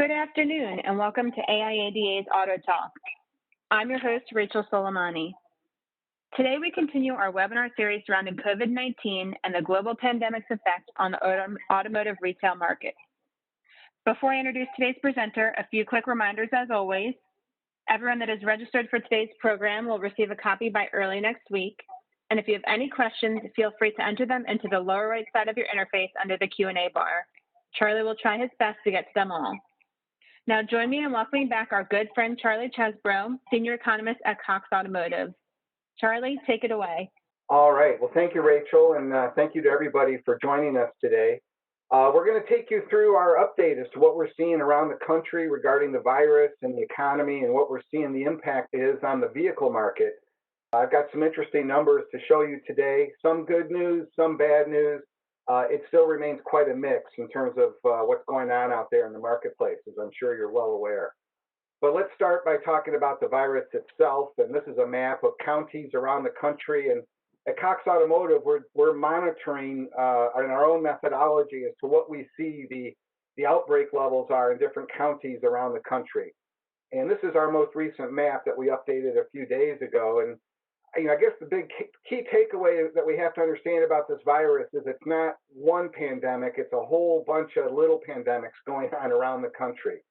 Good afternoon and welcome to AIADA's AutoTalk. I'm your host, Rachel Soleimani. Today we continue our webinar series surrounding COVID-19 and the global pandemic's effect on the automotive retail market. Before I introduce today's presenter, a few quick reminders as always. Everyone that is registered for today's program will receive a copy by early next week. And if you have any questions, feel free to enter them into the lower right side of your interface under the Q&A bar. Charlie will try his best to get to them all. Now join me in welcoming back our good friend Charlie Chesbro, Senior Economist at Cox Automotive. Charlie, take it away. All right. Well, thank you, Rachel, and thank you to everybody for joining us today. We're going to take you through our update as to what we're seeing around the country regarding the virus and the economy and what we're seeing the impact is on the vehicle market. I've got some interesting numbers to show you today, some good news, some bad news. It still remains quite a mix in terms of what's going on out there in the marketplace, as I'm sure you're well aware. But let's start by talking about the virus itself. And this is a map of counties around the country. And at Cox Automotive, we're monitoring in our own methodology as to what we see the outbreak levels are in different counties around the country. And this is our most recent map that we updated a few days ago. And I guess the big key takeaway that we have to understand about this virus is it's not one pandemic, it's a whole bunch of little pandemics going on around the country.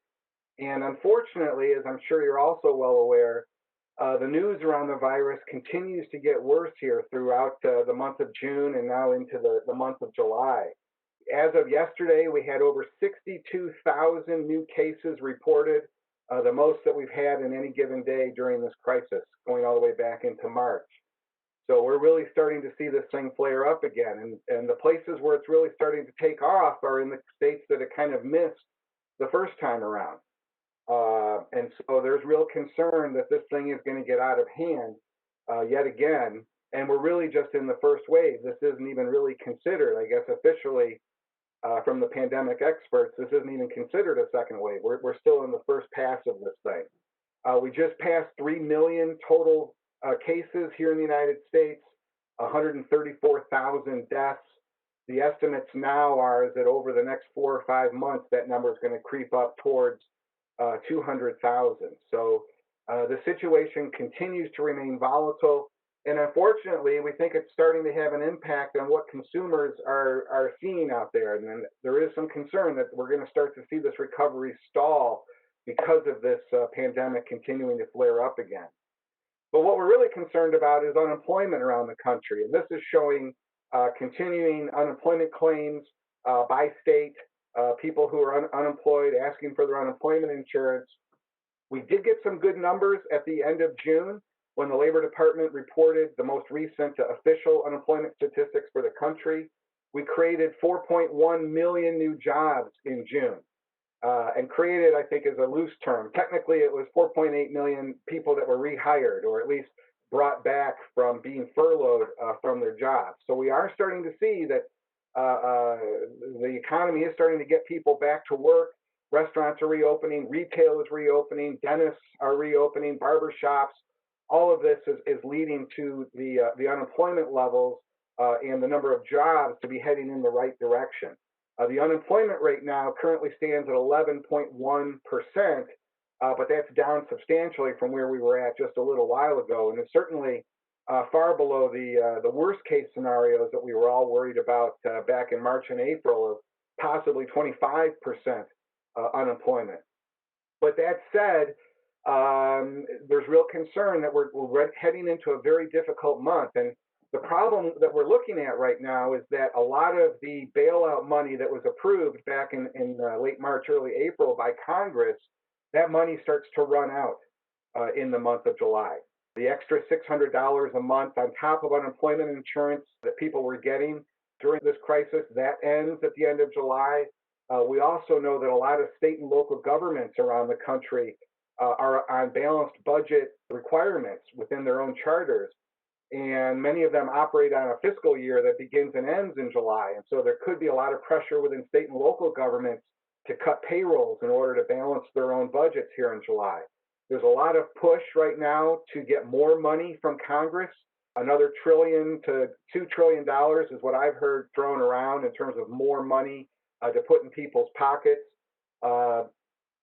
And unfortunately, as I'm sure you're also well aware, the news around the virus continues to get worse here throughout the month of June and now into the month of July. As of yesterday, we had over 62,000 new cases reported. The most that we've had in any given day during this crisis, going all the way back into March. So we're really starting to see this thing flare up again. And the places where it's really starting to take off are in the states that it kind of missed the first time around. And so there's real concern that this thing is going to get out of hand yet again. And we're really just in the first wave. This isn't even really considered, I guess, officially. From the pandemic experts, this isn't even considered a second wave. We're still in the first pass of this thing. We just passed 3 million total cases here in the United States, 134,000 deaths. The estimates now are that over the next 4 or 5 months, that number is going to creep up towards 200,000. So the situation continues to remain volatile. And unfortunately, we think it's starting to have an impact on what consumers are seeing out there. And then there is some concern that we're going to start to see this recovery stall because of this pandemic continuing to flare up again. But what we're really concerned about is unemployment around the country. And this is showing continuing unemployment claims by state, people who are unemployed asking for their unemployment insurance. We did get some good numbers at the end of June, when the Labor Department reported the most recent official unemployment statistics for the country. We created 4.1 million new jobs in June. And created, I think, is a loose term. Technically, it was 4.8 million people that were rehired, or at least brought back from being furloughed from their jobs. So we are starting to see that the economy is starting to get people back to work. Restaurants are reopening, retail is reopening, dentists are reopening, barbershops. All of this is leading to the unemployment levels and the number of jobs to be heading in the right direction. The unemployment rate now currently stands at 11.1%, but that's down substantially from where we were at just a little while ago, and it's certainly far below the worst case scenarios that we were all worried about back in March and April of possibly 25% unemployment. But that said, there's real concern that we're heading into a very difficult month. And the problem that we're looking at right now is that a lot of the bailout money that was approved back in late March, early April by Congress, that money starts to run out in the month of July. The extra $600 a month on top of unemployment insurance that people were getting during this crisis, that ends at the end of July. We also know that a lot of state and local governments around the country are on balanced budget requirements within their own charters. And many of them operate on a fiscal year that begins and ends in July. And so there could be a lot of pressure within state and local governments to cut payrolls in order to balance their own budgets here in July. There's a lot of push right now to get more money from Congress. Another $1 trillion to $2 trillion is what I've heard thrown around in terms of more money to put in people's pockets.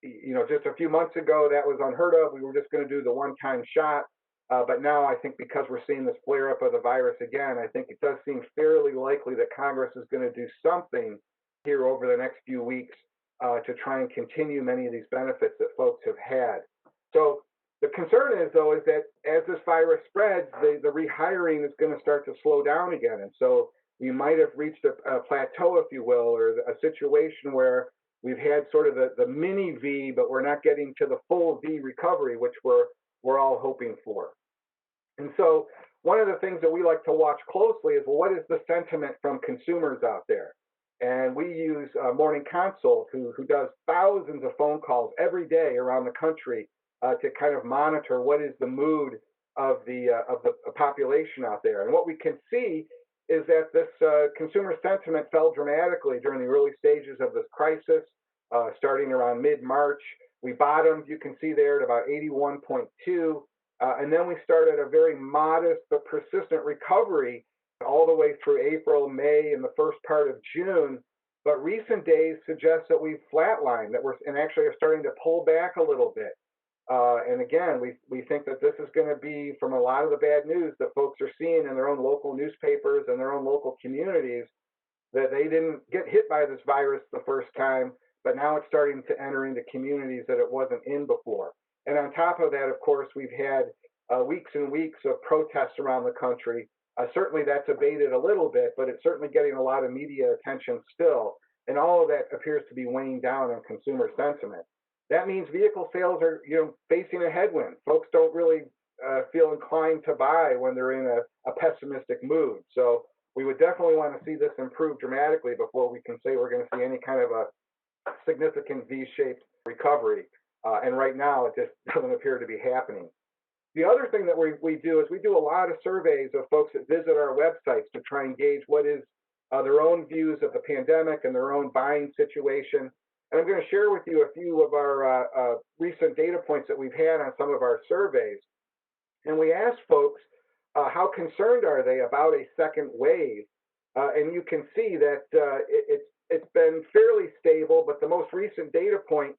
Just a few months ago, that was unheard of. We were just going to do the one-time shot. But now I think because we're seeing this flare up of the virus again, I think it does seem fairly likely that Congress is going to do something here over the next few weeks to try and continue many of these benefits that folks have had. So the concern is, though, is that as this virus spreads, the rehiring is going to start to slow down again. And so we might have reached a plateau, if you will, or a situation where we've had sort of the mini V, but we're not getting to the full V recovery, which we're all hoping for. And so one of the things that we like to watch closely is, well, what is the sentiment from consumers out there? And we use Morning Consult, who does thousands of phone calls every day around the country to kind of monitor what is the mood of the population out there. And what we can see is that this consumer sentiment fell dramatically during the early stages of this crisis, starting around mid-March. We bottomed, you can see there, at about 81.2. And then we started a very modest but persistent recovery all the way through April, May, and the first part of June. But recent days suggest that we've flatlined, and actually are starting to pull back a little bit. And again, we think that this is going to be from a lot of the bad news that folks are seeing in their own local newspapers and their own local communities, that they didn't get hit by this virus the first time, but now it's starting to enter into communities that it wasn't in before. And on top of that, of course, we've had weeks and weeks of protests around the country. Certainly that's abated a little bit, but it's certainly getting a lot of media attention still. And all of that appears to be weighing down on consumer sentiment. That means vehicle sales are, facing a headwind. Folks don't really feel inclined to buy when they're in a pessimistic mood. So we would definitely want to see this improve dramatically before we can say we're going to see any kind of a significant V-shaped recovery. And right now, it just doesn't appear to be happening. The other thing that we do is we do a lot of surveys of folks that visit our websites to try and gauge what is their own views of the pandemic and their own buying situation. And I'm going to share with you a few of our recent data points that we've had on some of our surveys. And we asked folks, how concerned are they about a second wave? And you can see that it's been fairly stable, but the most recent data point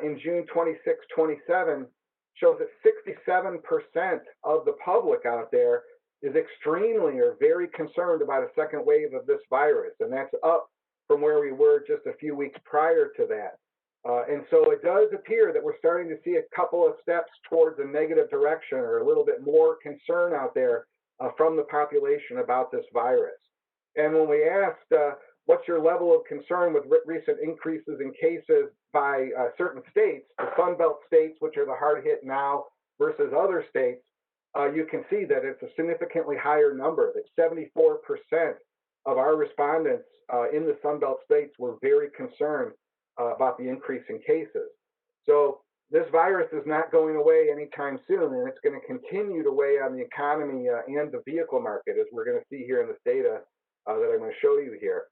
in June 26, 27 shows that 67% of the public out there is extremely or very concerned about a second wave of this virus. And that's up from where we were just a few weeks prior to that. And so it does appear that we're starting to see a couple of steps towards a negative direction, or a little bit more concern out there from the population about this virus. And when we asked, what's your level of concern with recent increases in cases by certain states, the Sun Belt states, which are the hard hit now, versus other states, you can see that it's a significantly higher number, that 74% of our respondents in the Sun Belt states were very concerned about the increase in cases. So this virus is not going away anytime soon, and it's going to continue to weigh on the economy and the vehicle market, as we're going to see here in this data that I'm going to show you here.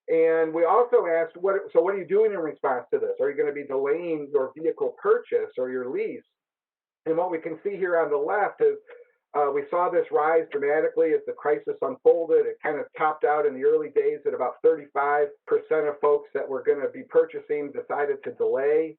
And we also asked, what are you doing in response to this? Are you going to be delaying your vehicle purchase or your lease? And what we can see here on the left is we saw this rise dramatically as the crisis unfolded. It kind of topped out in the early days at about 35% of folks that were going to be purchasing decided to delay.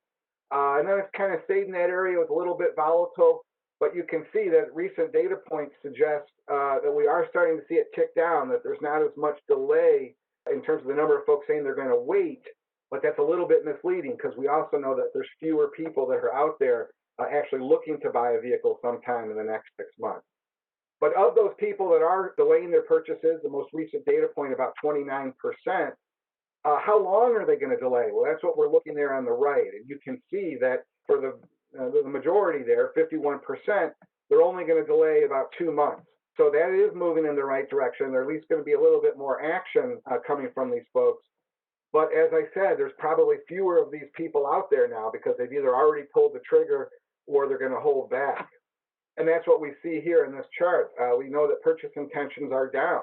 And then it's kind of stayed in that area. It was a little bit volatile, but you can see that recent data points suggest that we are starting to see it tick down, that there's not as much delay in terms of the number of folks saying they're going to wait, but that's a little bit misleading, because we also know that there's fewer people that are out there actually looking to buy a vehicle sometime in the next 6 months. But of those people that are delaying their purchases, the most recent data point, about 29%, how long are they going to delay? Well, that's what we're looking there on the right. And you can see that for the majority there, 51%, they're only going to delay about 2 months. So that is moving in the right direction. There's at least going to be a little bit more action coming from these folks. But as I said, there's probably fewer of these people out there now, because they've either already pulled the trigger or they're going to hold back. And that's what we see here in this chart. We know that purchase intentions are down.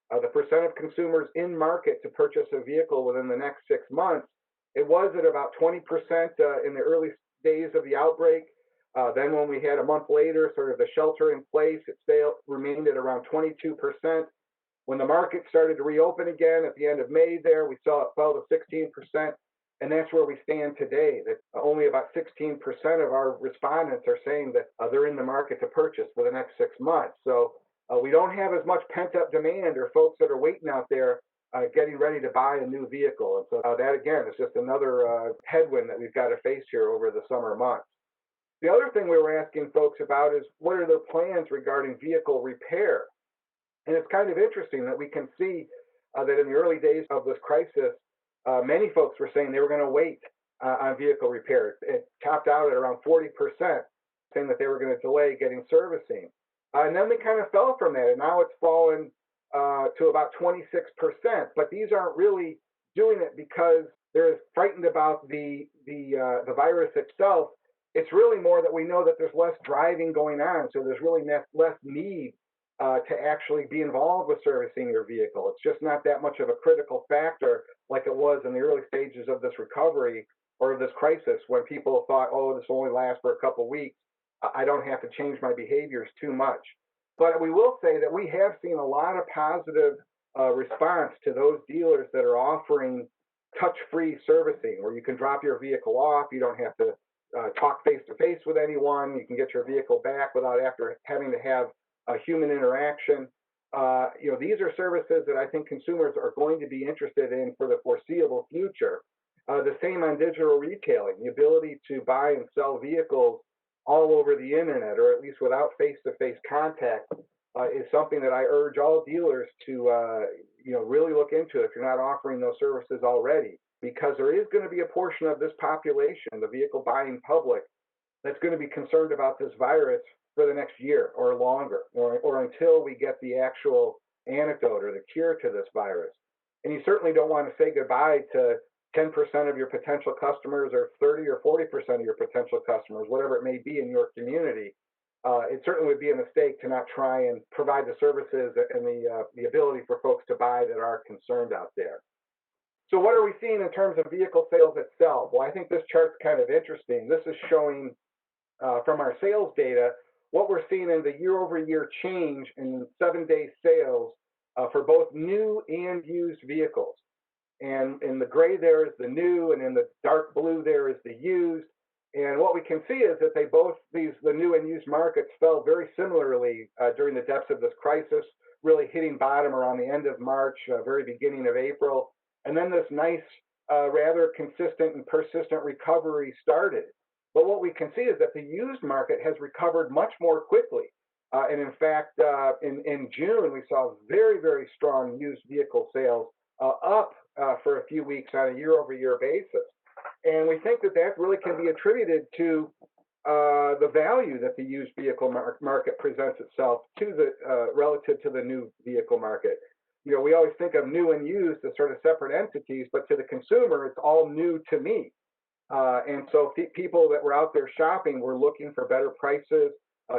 The percent of consumers in market to purchase a vehicle within the next 6 months, it was at about 20% in the early days of the outbreak. Then when we had a month later, sort of the shelter in place, it remained at around 22%. When the market started to reopen again at the end of May there, we saw it fell to 16%. And that's where we stand today, that only about 16% of our respondents are saying that they're in the market to purchase for the next 6 months. So we don't have as much pent-up demand or folks that are waiting out there getting ready to buy a new vehicle. And so that, again, is just another headwind that we've got to face here over the summer months. The other thing we were asking folks about is what are their plans regarding vehicle repair? And it's kind of interesting that we can see that in the early days of this crisis, many folks were saying they were going to wait on vehicle repairs. It topped out at around 40%, saying that they were going to delay getting servicing. And then we kind of fell from that, and now it's fallen to about 26%. But these aren't really doing it because they're frightened about the virus itself. It's really more that we know that there's less driving going on, so there's really less need to actually be involved with servicing your vehicle. It's just not that much of a critical factor like it was in the early stages of this recovery or this crisis when people thought, oh, this will only last for a couple of weeks. I don't have to change my behaviors too much. But we will say that we have seen a lot of positive response to those dealers that are offering touch-free servicing, where you can drop your vehicle off. You don't have to talk face-to-face with anyone. You can get your vehicle back without having to have a human interaction. These are services that I think consumers are going to be interested in for the foreseeable future. The same on digital retailing, the ability to buy and sell vehicles all over the internet, or at least without face-to-face contact, is something that I urge all dealers to really look into if you're not offering those services already, because there is going to be a portion of this population, the vehicle buying public, that's going to be concerned about this virus for the next year or longer, or until we get the actual antidote or the cure to this virus. And you certainly don't want to say goodbye to 10% of your potential customers or 30 or 40% of your potential customers, whatever it may be in your community. It certainly would be a mistake to not try and provide the services and the ability for folks to buy that are concerned out there. So what are we seeing in terms of vehicle sales itself? Well, I think this chart's kind of interesting. This is showing from our sales data what we're seeing in the year-over-year change in 7-day sales for both new and used vehicles. And in the gray there is the new, and in the dark blue there is the used. And what we can see is that the new and used markets fell very similarly during the depths of this crisis, really hitting bottom around the end of March, very beginning of April. And then this nice, rather consistent and persistent recovery started. But what we can see is that the used market has recovered much more quickly. And in fact, in June, we saw very, very strong used vehicle sales up for a few weeks on a year-over-year basis. And we think that really can be attributed to the value that the used vehicle market presents itself to relative to the new vehicle market. We always think of new and used as sort of separate entities, but to the consumer, it's all new to me. And so people that were out there shopping were looking for better prices,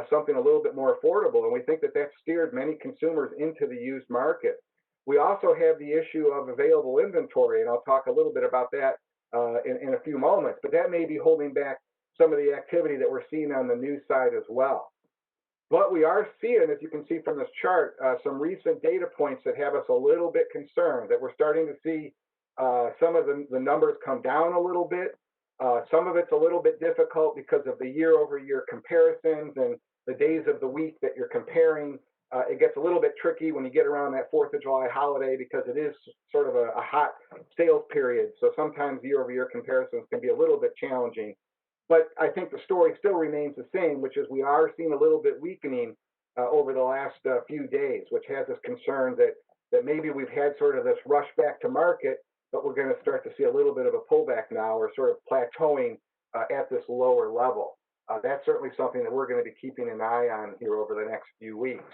something a little bit more affordable. And we think that steered many consumers into the used market. We also have the issue of available inventory, and I'll talk a little bit about that in a few moments. But that may be holding back some of the activity that we're seeing on the new side as well. But we are seeing, as you can see from this chart, some recent data points that have us a little bit concerned, that we're starting to see some of the numbers come down a little bit. Some of it's a little bit difficult because of the year-over-year comparisons and the days of the week that you're comparing. It gets a little bit tricky when you get around that 4th of July holiday because it is sort of a hot sales period. So sometimes year-over-year comparisons can be a little bit challenging. But I think the story still remains the same, which is we are seeing a little bit weakening over the last few days, which has us concerned that maybe we've had sort of this rush back to market, but we're going to start to see a little bit of a pullback now, or sort of plateauing at this lower level. That's certainly something that we're going to be keeping an eye on here over the next few weeks.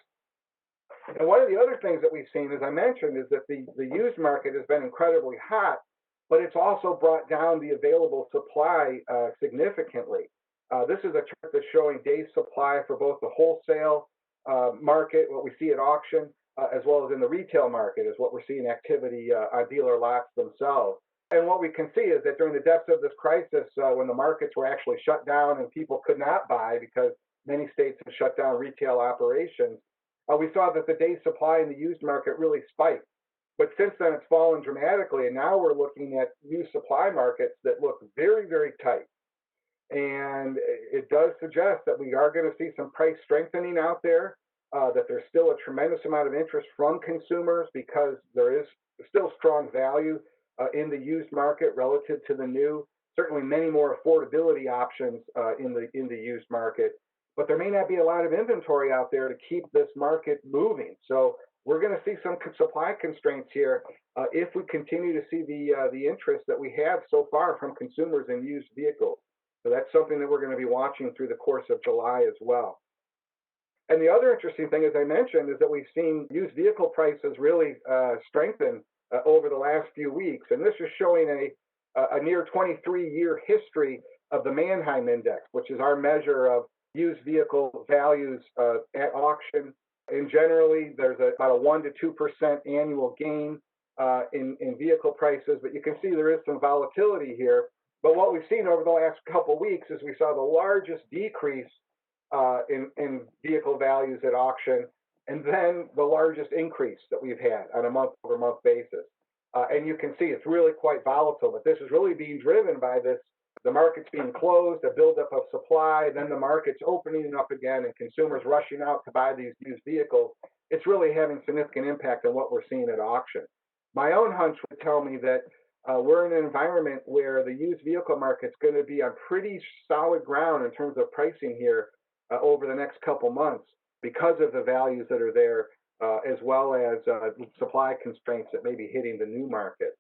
And one of the other things that we've seen, as I mentioned, is that the used market has been incredibly hot, but it's also brought down the available supply significantly. This is a chart that's showing days supply for both the wholesale market, what we see at auction, as well as in the retail market, is what we're seeing activity on dealer lots themselves. And what we can see is that during the depths of this crisis, when the markets were actually shut down and people could not buy because many states have shut down retail operations, we saw that the days supply in the used market really spiked. But since then, it's fallen dramatically, and now we're looking at new supply markets that look very, very tight. And it does suggest that we are going to see some price strengthening out there, that there's still a tremendous amount of interest from consumers because there is still strong value in the used market relative to the new. Certainly, many more affordability options in the used market, but there may not be a lot of inventory out there to keep this market moving. So we're going to see some supply constraints here if we continue to see the interest that we have so far from consumers in used vehicles. So that's something that we're going to be watching through the course of July as well. And the other interesting thing, as I mentioned, is that we've seen used vehicle prices really strengthen over the last few weeks. And this is showing a near 23-year history of the MANHEIM index, which is our measure of used vehicle values at auction. And generally, there's about a 1 to 2% annual gain in vehicle prices, but you can see there is some volatility here. But what we've seen over the last couple of weeks is we saw the largest decrease in vehicle values at auction, and then the largest increase that we've had on a month-over-month basis. And you can see it's really quite volatile, but this is really being driven by the market's being closed, a buildup of supply, then the market's opening up again, and consumers rushing out to buy these used vehicles. It's really having significant impact on what we're seeing at auction. My own hunch would tell me that we're in an environment where the used vehicle market's going to be on pretty solid ground in terms of pricing here over the next couple months because of the values that are there, as well as supply constraints that may be hitting the new market.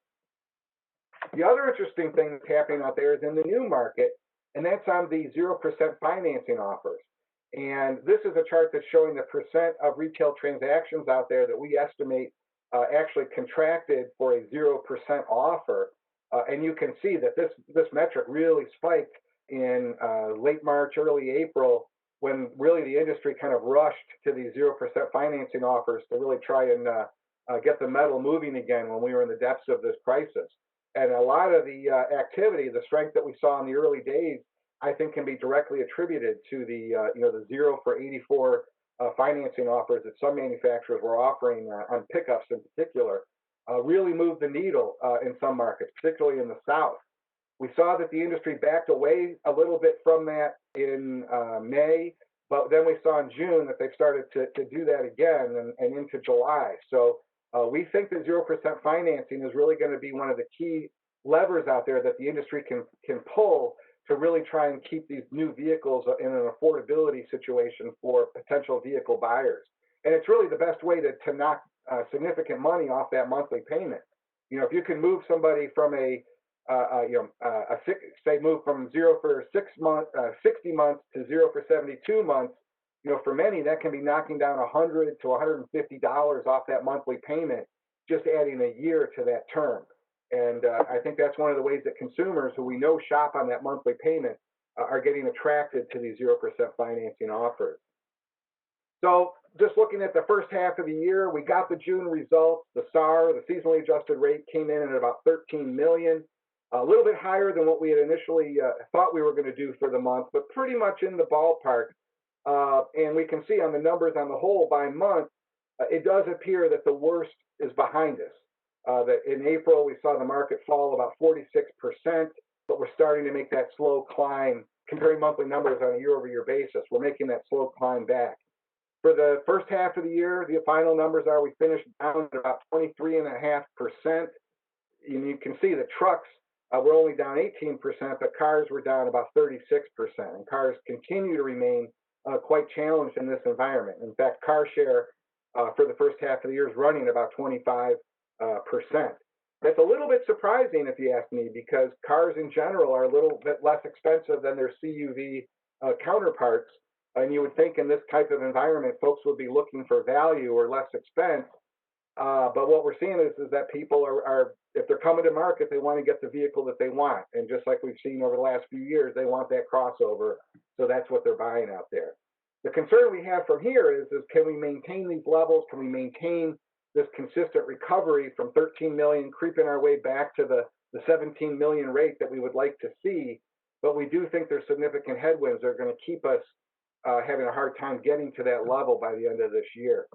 The other interesting thing that's happening out there is in the new market, and that's on the 0% financing offers. And this is a chart that's showing the percent of retail transactions out there that we estimate actually contracted for a 0% offer. And you can see that this metric really spiked in late March, early April, when really the industry kind of rushed to these 0% financing offers to really try and get the metal moving again when we were in the depths of this crisis. And a lot of the activity, the strength that we saw in the early days, I think can be directly attributed to the 0 for 84 financing offers that some manufacturers were offering on pickups in particular, really moved the needle in some markets, particularly in the South. We saw that the industry backed away a little bit from that in May, but then we saw in June that they've started to do that again and into July. So we think that 0% financing is really going to be one of the key levers out there that the industry can pull to really try and keep these new vehicles in an affordability situation for potential vehicle buyers. And it's really the best way to knock significant money off that monthly payment. You know, if you can move somebody from say move from 0 for 60 months to 0 for 72 months, you know, for many that can be knocking down $100 to $150 off that monthly payment, just adding a year to that term. And I think that's one of the ways that consumers who we know shop on that monthly payment are getting attracted to these 0% financing offers. So just looking at the first half of the year, we got the June results. The SAR, the seasonally adjusted rate, came in at about 13 million, a little bit higher than what we had initially thought we were going to do for the month, but pretty much in the ballpark. And we can see on the numbers on the whole by month, it does appear that the worst is behind us. That in April, we saw the market fall about 46%, but we're starting to make that slow climb, comparing monthly numbers on a year-over-year basis. We're making that slow climb back. For the first half of the year, the final numbers are we finished down at about 23.5%. And you can see the trucks were only down 18%, but cars were down about 36%. And cars continue to remain quite challenged in this environment. In fact, car share for the first half of the year is running about 25%. That's a little bit surprising if you ask me, because cars in general are a little bit less expensive than their CUV counterparts. And you would think in this type of environment, folks would be looking for value or less expense. But what we're seeing is that people are, if they're coming to market, they want to get the vehicle that they want. And just like we've seen over the last few years, they want that crossover. So that's what they're buying out there. The concern we have from here is can we maintain these levels? Can we maintain this consistent recovery from 13 million, creeping our way back to the 17 million rate that we would like to see? But we do think there's significant headwinds that are going to keep us having a hard time getting to that level by the end of this year.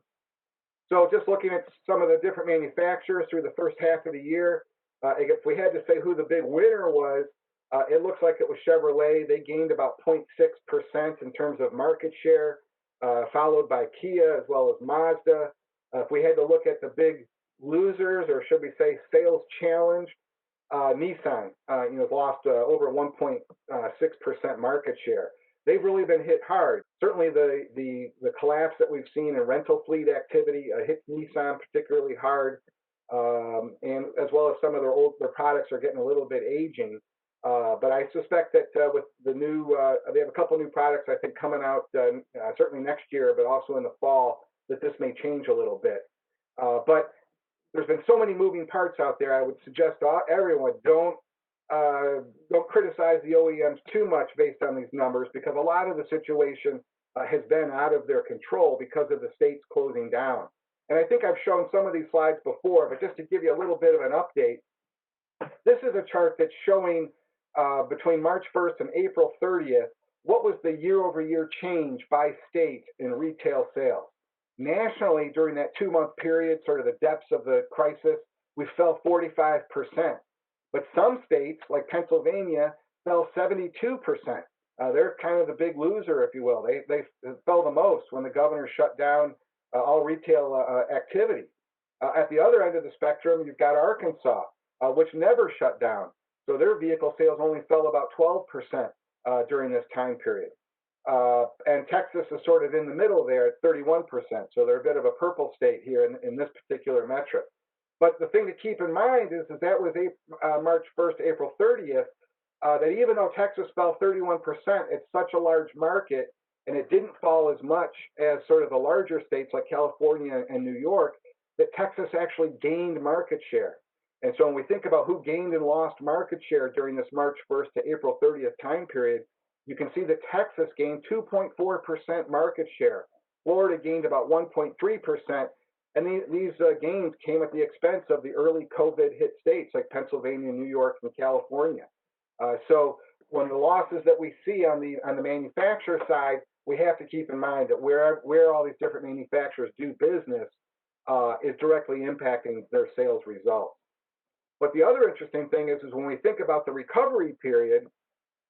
So just looking at some of the different manufacturers through the first half of the year, if we had to say who the big winner was, it looks like it was Chevrolet. They gained about 0.6% in terms of market share, followed by Kia as well as Mazda. If we had to look at the big losers, or should we say sales challenge, Nissan, lost over 1.6% market share. They've really been hit hard. Certainly, the collapse that we've seen in rental fleet activity hit Nissan particularly hard, and as well as some of their products are getting a little bit aging. But I suspect that with the new, they have a couple new products I think coming out certainly next year, but also in the fall, that this may change a little bit. But there's been so many moving parts out there. I would suggest to everyone don't criticize the OEMs too much based on these numbers, because a lot of the situation has been out of their control because of the states closing down. And I think I've shown some of these slides before, but just to give you a little bit of an update, this is a chart that's showing between March 1st and April 30th, what was the year-over-year change by state in retail sales. Nationally, during that 2-month period, sort of the depths of the crisis, we fell 45%. But some states, like Pennsylvania, fell 72%. They're kind of the big loser, if you will. They fell the most when the governor shut down all retail activity. At the other end of the spectrum, you've got Arkansas, which never shut down. So their vehicle sales only fell about 12% during this time period. And Texas is sort of in the middle there at 31%. So they're a bit of a purple state here in this particular metric. But the thing to keep in mind is that was March 1st, April 30th, that even though Texas fell 31%, it's such a large market, and it didn't fall as much as sort of the larger states like California and New York, that Texas actually gained market share. And so when we think about who gained and lost market share during this March 1st to April 30th time period, you can see that Texas gained 2.4% market share. Florida gained about 1.3%. And these gains came at the expense of the early COVID hit states like Pennsylvania, New York, and California. So when the losses that we see on the manufacturer side, we have to keep in mind that where all these different manufacturers do business is directly impacting their sales results. But the other interesting thing is when we think about the recovery period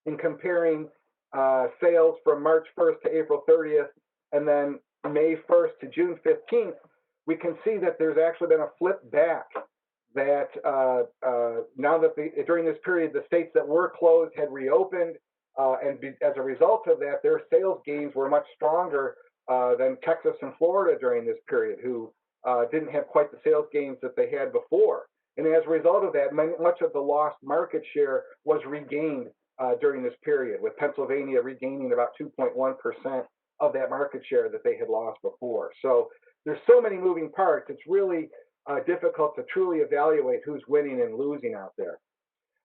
in comparing sales from March 1st to April 30th and then May 1st to June 15th, we can see that there's actually been a flip back, that now that during this period, the states that were closed had reopened, and as a result of that, their sales gains were much stronger than Texas and Florida during this period, who didn't have quite the sales gains that they had before. And as a result of that, much of the lost market share was regained during this period, with Pennsylvania regaining about 2.1% of that market share that they had lost before. So there's so many moving parts, it's really difficult to truly evaluate who's winning and losing out there.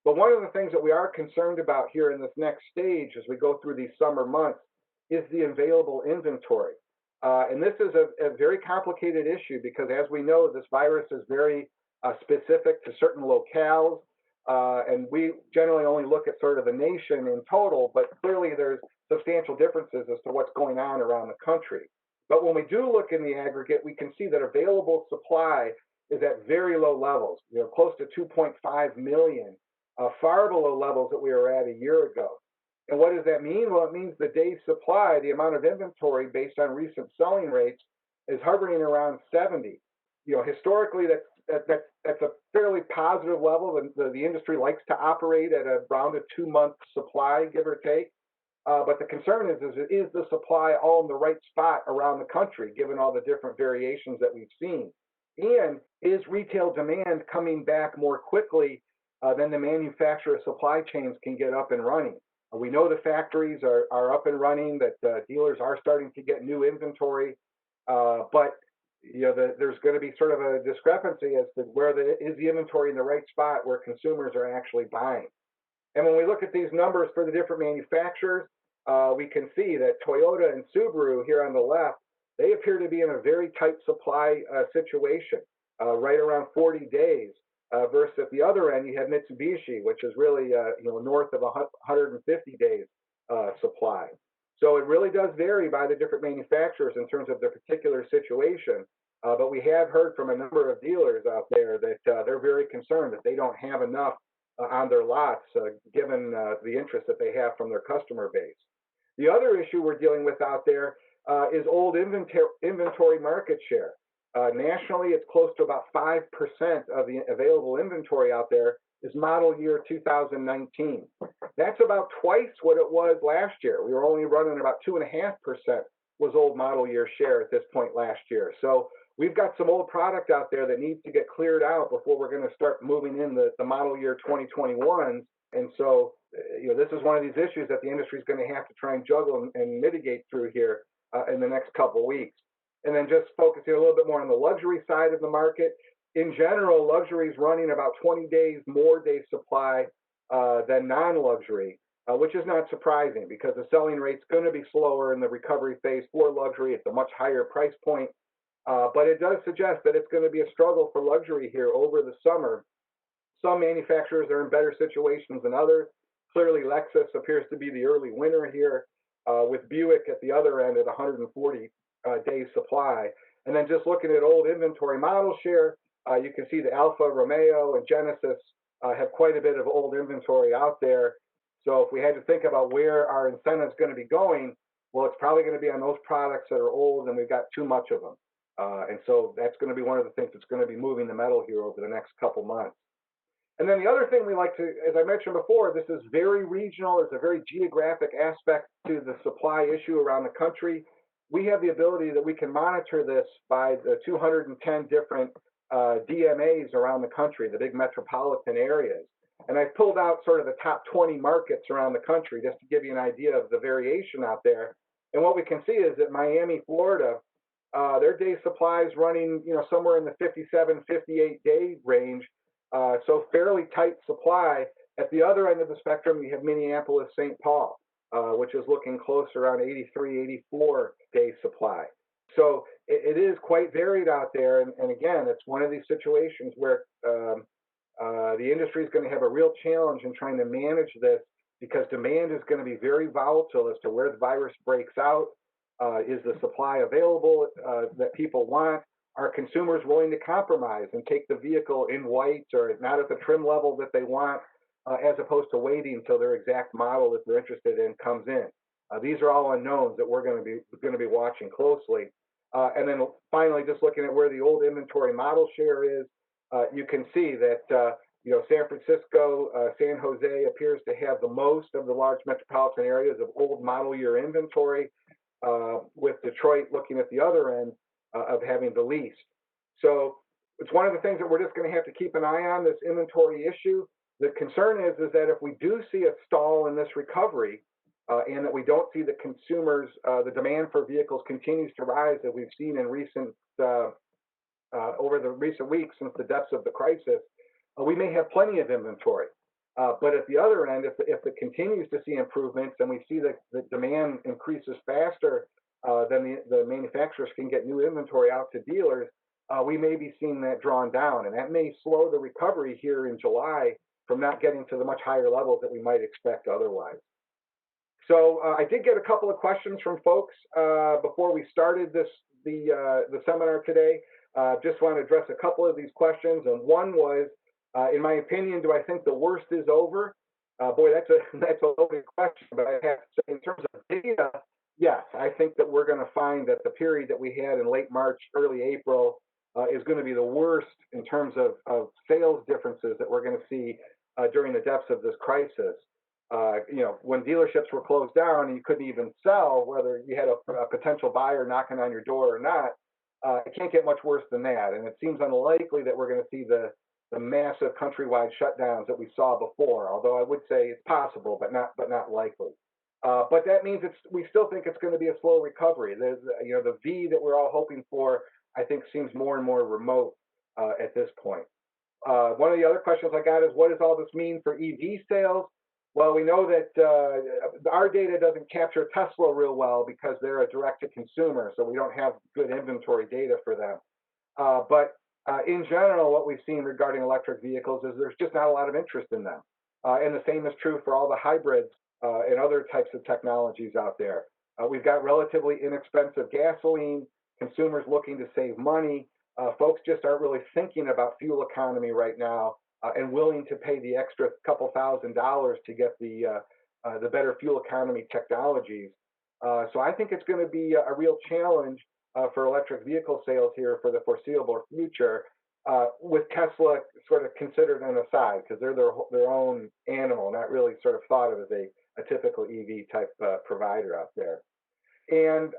But one of the things that we are concerned about here in this next stage as we go through these summer months is the available inventory. And this is a very complicated issue because, as we know, this virus is very specific to certain locales. And we generally only look at sort of the nation in total, but clearly there's substantial differences as to what's going on around the country. But when we do look in the aggregate, we can see that available supply is at very low levels, close to 2.5 million, far below levels that we were at a year ago. And what does that mean? Well, it means the day's supply, the amount of inventory based on recent selling rates, is hovering around 70. Historically, that's a fairly positive level. The industry likes to operate at around a 2-month supply, give or take. But the concern is the supply all in the right spot around the country, given all the different variations that we've seen? And is retail demand coming back more quickly than the manufacturer supply chains can get up and running? We know the factories are up and running, that dealers are starting to get new inventory, but there's going to be sort of a discrepancy as to is the inventory in the right spot where consumers are actually buying. And when we look at these numbers for the different manufacturers, we can see that Toyota and Subaru here on the left, they appear to be in a very tight supply situation, right around 40 days, versus at the other end, you have Mitsubishi, which is really north of 150 days supply. So it really does vary by the different manufacturers in terms of their particular situation. But we have heard from a number of dealers out there that they're very concerned that they don't have enough on their lots, given the interest that they have from their customer base. The other issue we're dealing with out there is old inventory market share. Nationally, it's close to about 5% of the available inventory out there is model year 2019. That's about twice what it was last year. We were only running about 2.5% was old model year share at this point last year. So we've got some old product out there that needs to get cleared out before we're going to start moving in the model year 2021. And so, this is one of these issues that the industry is going to have to try and juggle and mitigate through here in the next couple of weeks. And then just focusing a little bit more on the luxury side of the market. In general, luxury is running about 20 days more day supply than non-luxury, which is not surprising because the selling rate's going to be slower in the recovery phase for luxury. It's a much higher price point, but it does suggest that it's going to be a struggle for luxury here over the summer. Some manufacturers are in better situations than others. Clearly, Lexus appears to be the early winner here, with Buick at the other end at 140 days supply. And then just looking at old inventory model share, you can see the Alfa Romeo and Genesis have quite a bit of old inventory out there. So if we had to think about where our incentive's going to be going, well, it's probably going to be on those products that are old and we've got too much of them. And so that's going to be one of the things that's going to be moving the metal here over the next couple months. And then the other thing we like to, as I mentioned before, this is very regional. There's a very geographic aspect to the supply issue around the country. We have the ability that we can monitor this by the 210 different DMAs around the country, the big metropolitan areas. And I've pulled out sort of the top 20 markets around the country just to give you an idea of the variation out there. And what we can see is that Miami, Florida, their day supply is running, somewhere in the 57, 58 day range. So fairly tight supply. At the other end of the spectrum, you have Minneapolis, St. Paul, which is looking close around 83, 84 day supply. So it is quite varied out there. And again, it's one of these situations where the industry is going to have a real challenge in trying to manage this because demand is going to be very volatile as to where the virus breaks out. Is the supply available that people want? Are consumers willing to compromise and take the vehicle in white or not at the trim level that they want, as opposed to waiting until their exact model that they're interested in comes in? These are all unknowns that we're going to be watching closely. And then finally, just looking at where the old inventory model share is, you can see that San Francisco, San Jose appears to have the most of the large metropolitan areas of old model year inventory, with Detroit looking at the other end of having the least. So it's one of the things that we're just going to have to keep an eye on, this inventory issue. The concern is that if we do see a stall in this recovery, and that we don't see the consumers, the demand for vehicles continues to rise that we've seen in over the recent weeks since the depths of the crisis, we may have plenty of inventory. But at the other end, if it continues to see improvements and we see that the demand increases faster than the manufacturers can get new inventory out to dealers, we may be seeing that drawn down. And that may slow the recovery here in July from not getting to the much higher levels that we might expect otherwise. So I did get a couple of questions from folks before we started the seminar today. Just want to address a couple of these questions. And one was, in my opinion, do I think the worst is over? Boy, that's a loaded question, but I have to say, in terms of data, yes, I think that we're going to find that the period that we had in late March, early April is going to be the worst in terms of sales differences that we're going to see during the depths of this crisis. When dealerships were closed down and you couldn't even sell, whether you had a potential buyer knocking on your door or not, it can't get much worse than that. And it seems unlikely that we're going to see the massive countrywide shutdowns that we saw before. Although I would say it's possible, but not likely. But that means we still think it's going to be a slow recovery. There's the V that we're all hoping for, I think, seems more and more remote at this point. One of the other questions I got is, what does all this mean for EV sales? Well, we know that our data doesn't capture Tesla real well because they're a direct-to-consumer, so we don't have good inventory data for them. But in general, what we've seen regarding electric vehicles is there's just not a lot of interest in them. And the same is true for all the hybrids and other types of technologies out there. We've got relatively inexpensive gasoline, consumers looking to save money, Folks just aren't really thinking about fuel economy right now and willing to pay the extra couple $1,000s to get the better fuel economy technologies. So I think it's going to be a real challenge for electric vehicle sales here for the foreseeable future, with Tesla sort of considered an aside because they're their own animal, not really sort of thought of as a typical EV type provider out there. And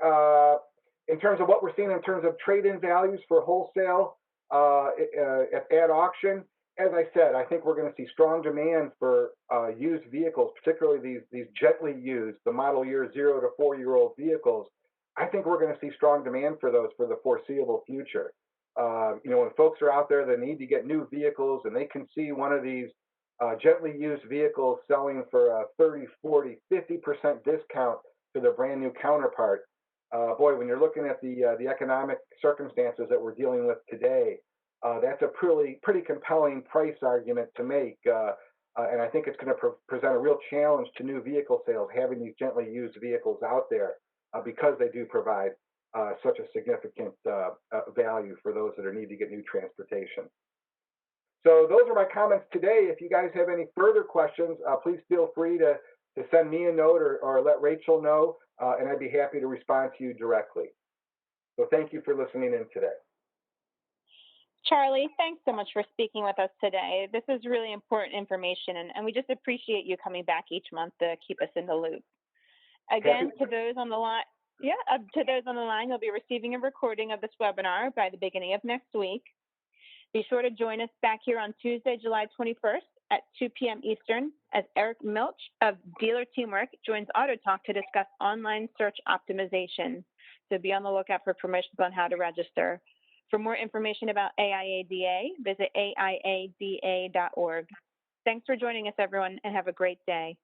in terms of what we're seeing in terms of trade-in values for wholesale at auction, as I said, I think we're going to see strong demand for used vehicles, particularly these gently used, the model year 0 to 4-year-old vehicles. I think we're going to see strong demand for those for the foreseeable future. When folks are out there that need to get new vehicles and they can see one of these gently used vehicles selling for a 30, 40, 50% discount to their brand new counterpart, boy, when you're looking at the economic circumstances that we're dealing with today, that's a pretty compelling price argument to make. And I think it's going to present a real challenge to new vehicle sales, having these gently used vehicles out there because they do provide such a significant value for those that need to get new transportation. So those are my comments today. If you guys have any further questions, please feel free to send me a note or let Rachel know, and I'd be happy to respond to you directly. So thank you for listening in today. Charlie, thanks so much for speaking with us today. This is really important information, and we just appreciate you coming back each month to keep us in the loop. Again, to those on the line, you'll be receiving a recording of this webinar by the beginning of next week. Be sure to join us back here on Tuesday, July 21st at 2 p.m. Eastern as Eric Milch of Dealer Teamwork joins AutoTalk to discuss online search optimization. So be on the lookout for permissions on how to register. For more information about AIADA, visit aiada.org. Thanks for joining us, everyone, and have a great day.